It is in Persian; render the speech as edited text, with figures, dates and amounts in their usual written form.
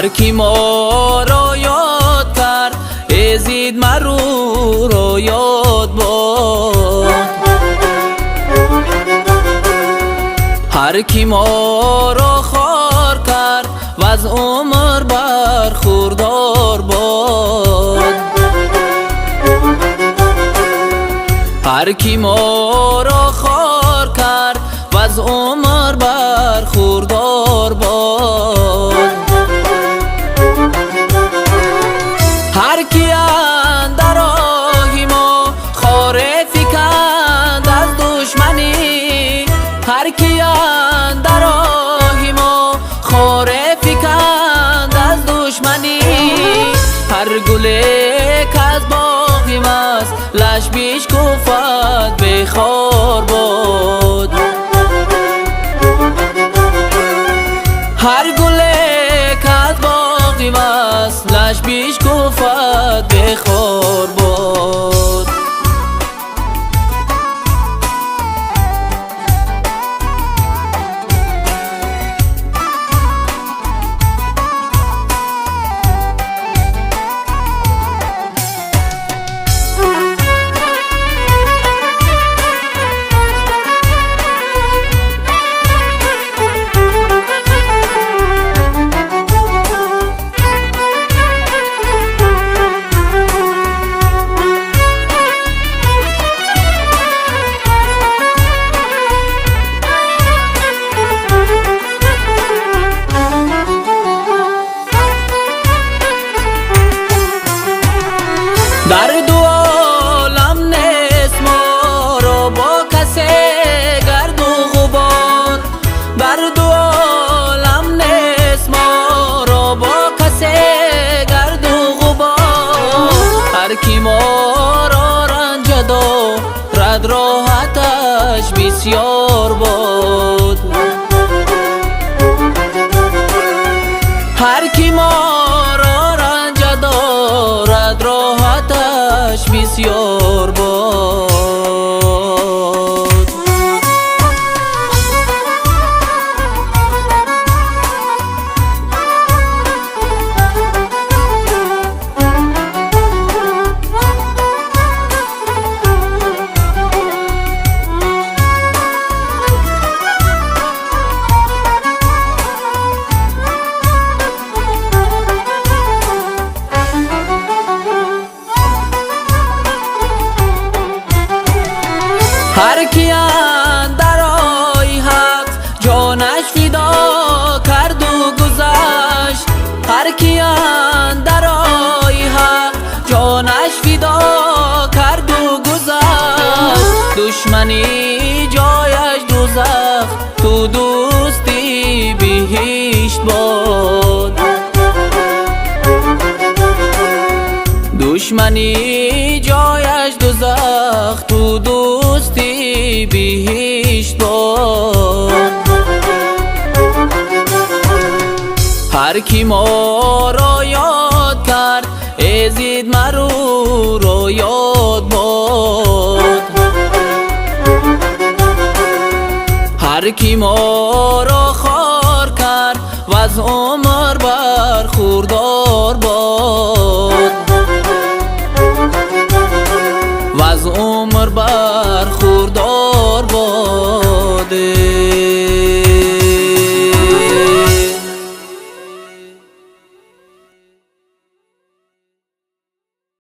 هر کی ما را یاد کرد ازید مرو را یاد باد. هر کی ما را خار کرد و از عمر برخوردار باد. هر کی ما را خار کرد و از عمر برخوردار باد. هر کی اندر راهی ما خار فکند از دشمنی، هر کی اندر راهی ما خار فکند از دشمنی، هر گله که از باغی مست لش بیش کفت به خار باد. هر گله که از باغی مست لش بیش کفت به خار باد. در دو عالم نیست ما را با کسی گرد و غبار، در دو عالم نیست ما را با کسی گرد و غبار. هر کی ما را رنج دارد راحتش بسیار باد. هر کی ما را رنج دارد راحتش بسیار باد. هر کی اندر راه حق جانش فدا کرد و گذشت، هر کی اندر راه حق جانش فدا کرد و گذشت. دشمنی جایش دوزخ تو دوستی بهشت باد. دشمنی جایش دوزخ تو دوستی بهشت باد. هر کی ما را یاد کرد ازید مرو را یاد باد. هر کی ما را خار کرد و از عمر برخوردار باد. و از عمر برخوردار باده.